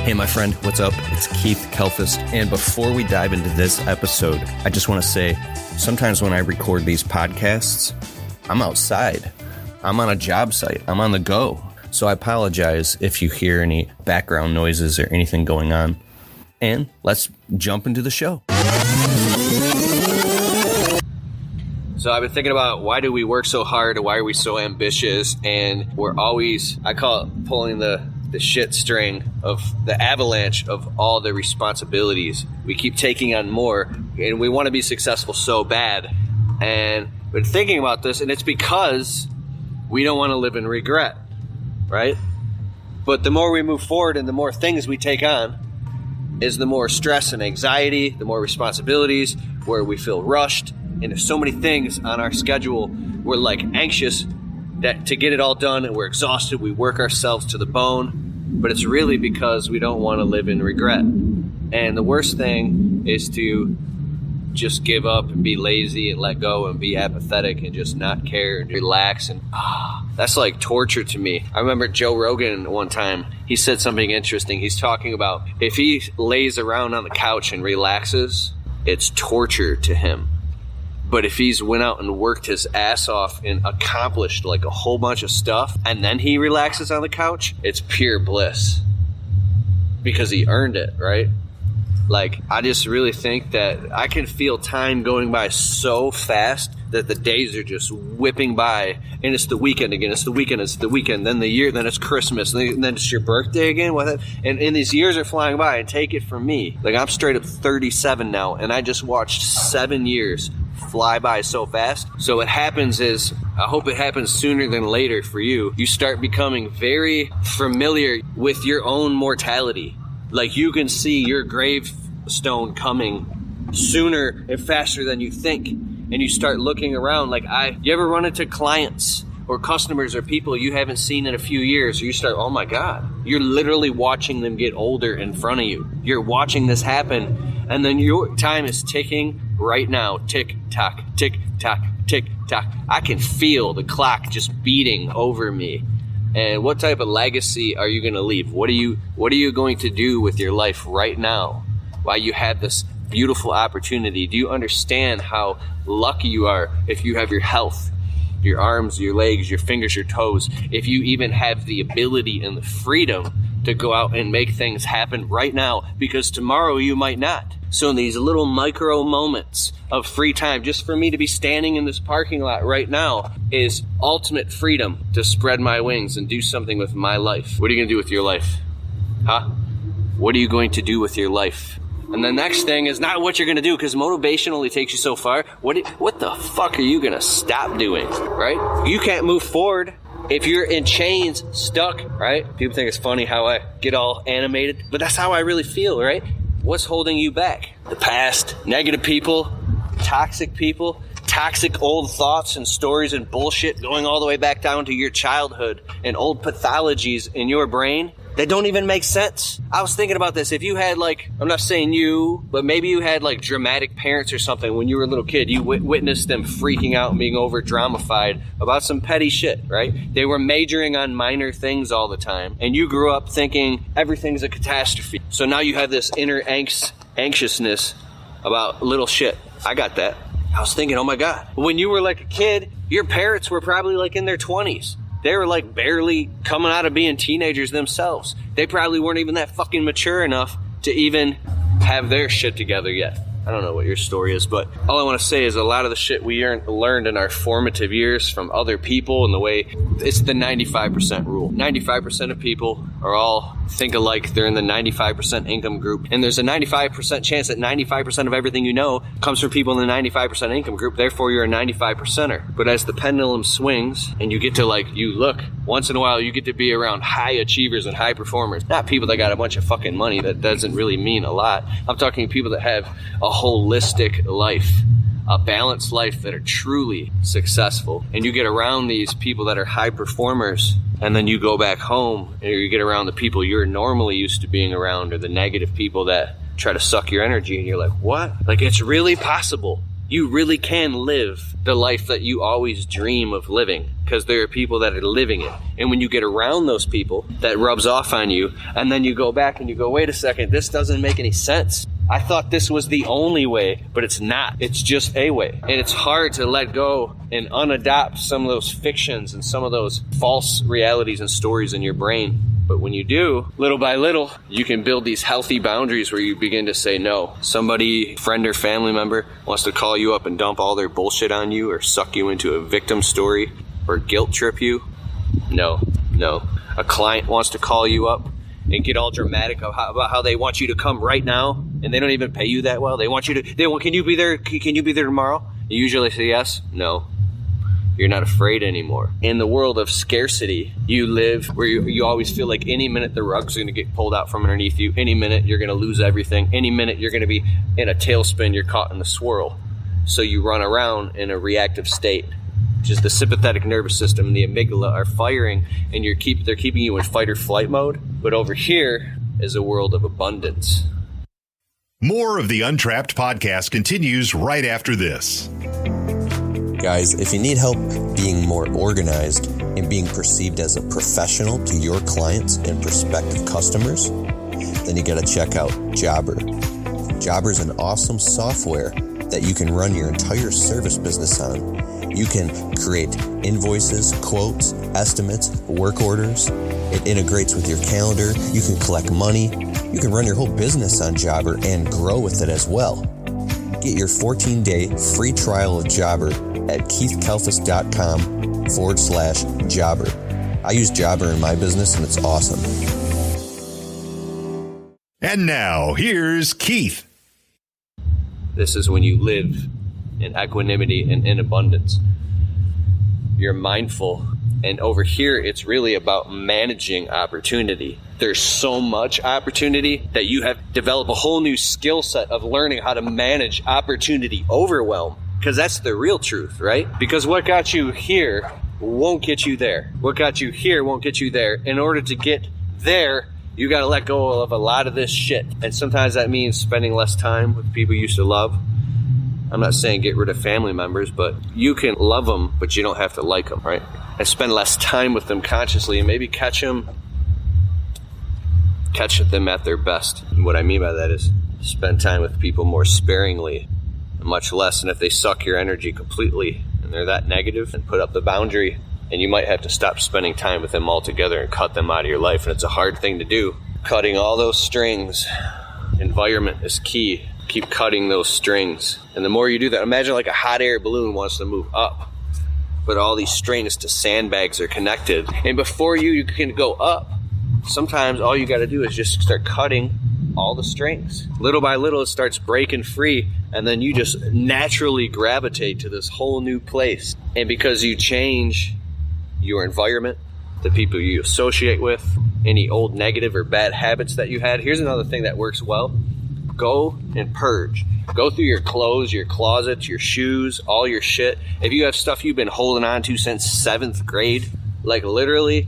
Hey, my friend, what's up? It's Keith Kalfas. And before we dive into this episode, I just want to say, sometimes when I record these podcasts, I'm outside. I'm on a job site. I'm on the go. So I apologize if you hear any background noises or anything going on. And let's jump into the show. So I've been thinking about, why do we work so hard, and why are we so ambitious? And we're always, I call it pulling the shit string of the avalanche of all the responsibilities. We keep taking on more, and we want to be successful so bad. And I've been thinking about this, and it's because we don't want to live in regret, right? But the more we move forward and the more things we take on, is the more stress and anxiety, the more responsibilities, where we feel rushed. And there's so many things on our schedule. We're like anxious that to get it all done, and we're exhausted. We work ourselves to the bone. But it's really because we don't want to live in regret. And the worst thing is to just give up and be lazy and let go and be apathetic and just not care and relax. And that's like torture to me. I remember Joe Rogan one time, he said something interesting. He's talking about if he lays around on the couch and relaxes, it's torture to him. But if he's went out and worked his ass off and accomplished like a whole bunch of stuff, and then he relaxes on the couch, it's pure bliss. Because he earned it, right? Like, I just really think that I can feel time going by so fast that the days are just whipping by, and it's the weekend again, it's the weekend, then the year, then it's Christmas, and then it's your birthday again, and these years are flying by. And take it from me, like, I'm straight up 37 now, and I just watched 7 years fly by so fast. So what happens is, I hope it happens sooner than later for you. You start becoming very familiar with your own mortality. Like, you can see your gravestone coming sooner and faster than you think. And you start looking around. Like, you ever run into clients or customers or people you haven't seen in a few years, or you start, oh my God, you're literally watching them get older in front of you. You're watching this happen, and then your time is ticking right now. Tick tock, tick tock, tick tock. I can feel the clock just beating over me. And what type of legacy are you going to leave? What are you going to do with your life right now while you have this beautiful opportunity? Do you understand how lucky you are if you have your health, your arms, your legs, your fingers, your toes, if you even have the ability and the freedom to go out and make things happen right now, because tomorrow you might not. So in these little micro moments of free time, just for me to be standing in this parking lot right now is ultimate freedom to spread my wings and do something with my life. What are you going to do with your life? Huh? What are you going to do with your life? And the next thing is not what you're going to do, because motivation only takes you so far. What the fuck are you going to stop doing, right? You can't move forward if you're in chains, stuck, right? People think it's funny how I get all animated, but that's how I really feel, right? What's holding you back? The past, negative people, toxic old thoughts and stories and bullshit going all the way back down to your childhood, and old pathologies in your brain that don't even make sense. I was thinking about this. If you had, like, I'm not saying you, but maybe you had like dramatic parents or something when you were a little kid. You witnessed them freaking out and being over dramatified about some petty shit, right? They were majoring on minor things all the time, and you grew up thinking everything's a catastrophe. So now you have this inner anxiousness about little shit. I got that. I was thinking, oh my God, when you were like a kid, your parents were probably like in their 20s. They were like barely coming out of being teenagers themselves. They probably weren't even that fucking mature enough to even have their shit together yet. I don't know what your story is, but all I want to say is a lot of the shit we learned in our formative years from other people, and the way it's the 95% rule. 95% of people are all think alike. They're in the 95% income group, and there's a 95% chance that 95% of everything you know comes from people in the 95% income group. Therefore, you're a 95%er. But as the pendulum swings and you get to once in a while you get to be around high achievers and high performers, not people that got a bunch of fucking money. That doesn't really mean a lot. I'm talking people that have a holistic life, a balanced life, that are truly successful. And you get around these people that are high performers, and then you go back home and you get around the people you're normally used to being around, or the negative people that try to suck your energy, and you're like, what? Like, it's really possible You really can live the life that you always dream of living, because there are people that are living it. And when you get around those people, that rubs off on you, and then you go back and you go, wait a second, this doesn't make any sense. I thought this was the only way, but it's not. It's just a way. And it's hard to let go and unadopt some of those fictions and some of those false realities and stories in your brain. But when you do, little by little, you can build these healthy boundaries where you begin to say no. Somebody, friend or family member, wants to call you up and dump all their bullshit on you, or suck you into a victim story, or guilt trip you. No. A client wants to call you up and get all dramatic about how they want you to come right now, and they don't even pay you that well. They want you to. Can you be there? Can you be there tomorrow? You usually say yes. No. You're not afraid anymore. In the world of scarcity, you live where you always feel like any minute the rug's going to get pulled out from underneath you. Any minute you're going to lose everything. Any minute you're going to be in a tailspin. You're caught in the swirl. So you run around in a reactive state, which is the sympathetic nervous system and the amygdala are firing, and they're keeping you in fight or flight mode. But over here is a world of abundance. More of the Untrapped podcast continues right after this. Guys, if you need help being more organized and being perceived as a professional to your clients and prospective customers, then you got to check out Jobber. Jobber is an awesome software that you can run your entire service business on. You can create invoices, quotes, estimates, work orders. It integrates with your calendar. You can collect money. You can run your whole business on Jobber and grow with it as well. Get your 14-day free trial of Jobber at keithkalfas.com/Jobber. I use Jobber in my business, and it's awesome. And now, here's Keith. This is when you live in equanimity and in abundance. You're mindful. And over here, it's really about managing opportunity. There's so much opportunity that you have developed a whole new skill set of learning how to manage opportunity overwhelm. Because that's the real truth, right? Because what got you here won't get you there. What got you here won't get you there. In order to get there, you got to let go of a lot of this shit. And sometimes that means spending less time with people you used to love. I'm not saying get rid of family members, but you can love them, but you don't have to like them, right? And spend less time with them consciously, and maybe catch them at their best. And what I mean by that is spend time with people more sparingly, much less. And if they suck your energy completely and they're that negative, then put up the boundary, and you might have to stop spending time with them altogether and cut them out of your life. And it's a hard thing to do. Cutting all those strings. Environment is key. Keep cutting those strings. And the more you do that, imagine like a hot air balloon wants to move up, but all these strings to sandbags are connected. And before you can go up, sometimes all you got to do is just start cutting all the strings. Little by little, it starts breaking free, and then you just naturally gravitate to this whole new place. And because you change your environment, the people you associate with, any old negative or bad habits that you had, here's another thing that works well. Go and purge. Go through your clothes, your closets, your shoes, all your shit. If you have stuff you've been holding on to since 7th grade, like literally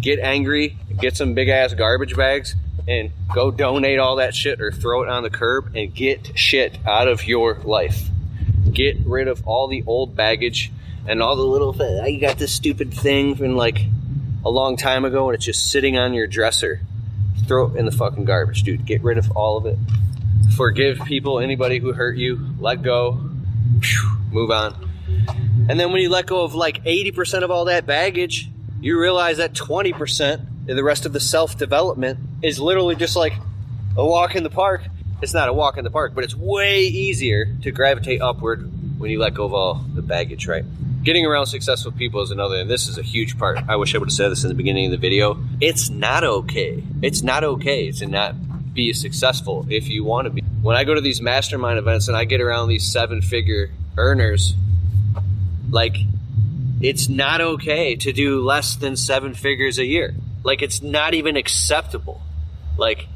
get angry, get some big ass garbage bags, and go donate all that shit or throw it on the curb and get shit out of your life. Get rid of all the old baggage and all the little things. You got this stupid thing from like a long time ago and it's just sitting on your dresser. Throw it in the fucking garbage, dude. Get rid of all of it. Forgive people, anybody who hurt you. Let go. Move on. And then when you let go of like 80% of all that baggage, you realize that 20% of the rest of the self-development is literally just like a walk in the park. It's not a walk in the park, but it's way easier to gravitate upward when you let go of all the baggage, right? Getting around successful people is another, and this is a huge part. I wish I would have said this in the beginning of the video. It's not okay. It's not okay to not be successful if you want to be. When I go to these mastermind events and I get around these 7-figure earners, like, it's not okay to do less than 7 figures a year. Like, it's not even acceptable. Like,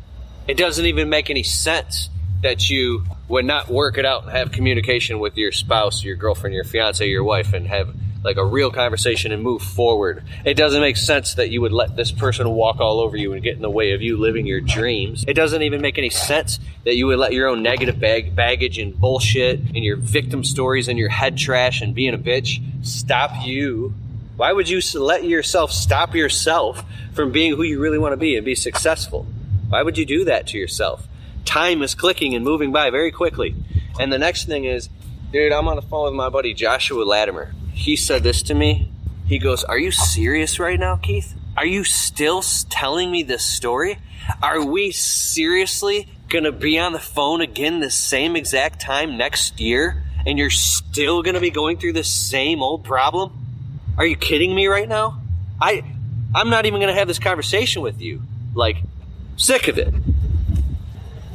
it doesn't even make any sense that you would not work it out and have communication with your spouse, your girlfriend, your fiance, your wife, and have like a real conversation and move forward. It doesn't make sense that you would let this person walk all over you and get in the way of you living your dreams. It doesn't even make any sense that you would let your own negative baggage and bullshit and your victim stories and your head trash and being a bitch stop you. Why would you let yourself stop yourself from being who you really want to be and be successful? Why would you do that to yourself? Time is clicking and moving by very quickly. And the next thing is, dude, I'm on the phone with my buddy Joshua Latimer. He said this to me. He goes, "Are you serious right now, Keith? Are you still telling me this story? Are we seriously going to be on the phone again the same exact time next year? And you're still going to be going through the same old problem? Are you kidding me right now? I'm not even going to have this conversation with you. Like, sick of it.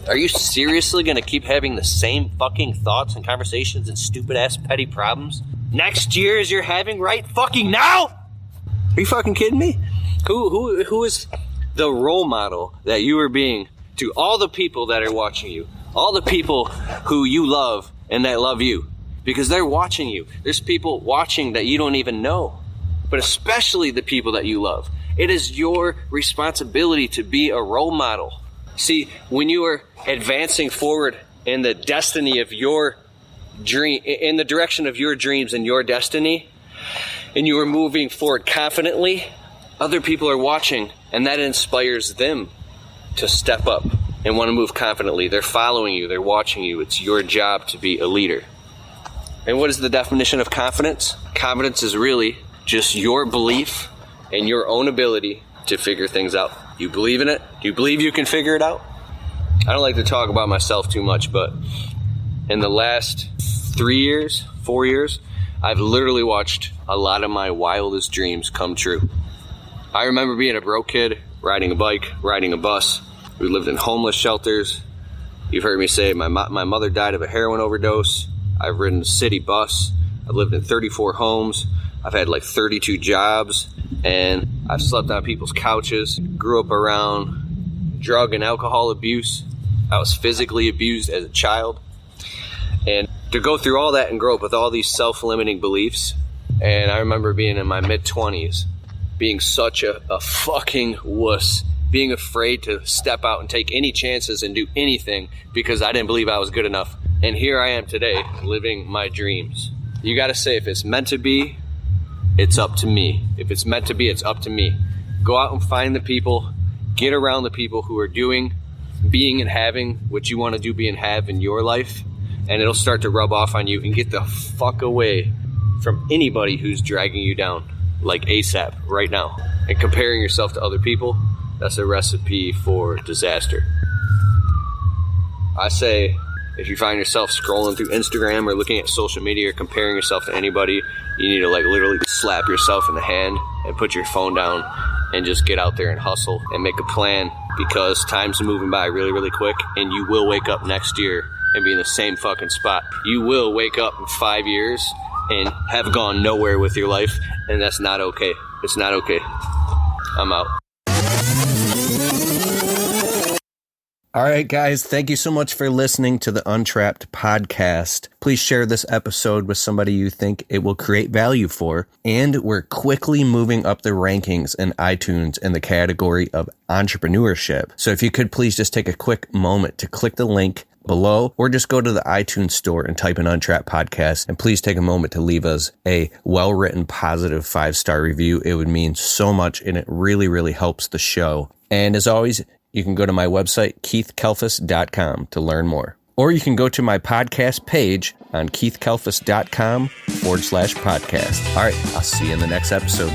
Are you seriously going to keep having the same fucking thoughts and conversations and stupid-ass petty problems next year as you're having right fucking now? Are you fucking kidding me? Who is the role model that you are being to all the people that are watching you? All the people who you love and that love you. Because they're watching you. There's people watching that you don't even know. But especially the people that you love. It is your responsibility to be a role model. See, when you are advancing forward in the destiny of your dream, in the direction of your dreams and your destiny, and you are moving forward confidently, other people are watching, and that inspires them to step up and want to move confidently. They're following you. They're watching you. It's your job to be a leader. And what is the definition of confidence? Confidence is really just your belief in your own ability to figure things out. You believe in it? Do you believe you can figure it out? I don't like to talk about myself too much, but in the last 4 years, I've literally watched a lot of my wildest dreams come true. I remember being a broke kid, riding a bike, riding a bus. We lived in homeless shelters. You've heard me say my mother died of a heroin overdose. I've ridden a city bus. I've lived in 34 homes. I've had like 32 jobs, and I've slept on people's couches. Grew up around drug and alcohol abuse. I was physically abused as a child. And to go through all that and grow up with all these self-limiting beliefs, and I remember being in my mid-20s, being such a fucking wuss, being afraid to step out and take any chances and do anything because I didn't believe I was good enough. And here I am today, living my dreams. You gotta say, if it's meant to be, it's up to me. If it's meant to be, it's up to me. Go out and find the people, get around the people who are doing, being and having what you want to do, be and have in your life, and it'll start to rub off on you, and get the fuck away from anybody who's dragging you down, like ASAP right now. And comparing yourself to other people, that's a recipe for disaster. I say, if you find yourself scrolling through Instagram or looking at social media or comparing yourself to anybody, you need to like literally slap yourself in the hand and put your phone down and just get out there and hustle and make a plan, because time's moving by really, really quick, and you will wake up next year and be in the same fucking spot. You will wake up in 5 years and have gone nowhere with your life, and that's not okay. It's not okay. I'm out. All right, guys, thank you so much for listening to the Untrapped podcast. Please share this episode with somebody you think it will create value for. And we're quickly moving up the rankings in iTunes in the category of entrepreneurship. So if you could please just take a quick moment to click the link below, or just go to the iTunes store and type in Untrapped podcast, and please take a moment to leave us a well-written, positive 5-star review. It would mean so much, and it really, really helps the show. And as always, you can go to my website, keithkalfas.com, to learn more. Or you can go to my podcast page on keithkalfas.com/podcast. All right, I'll see you in the next episode.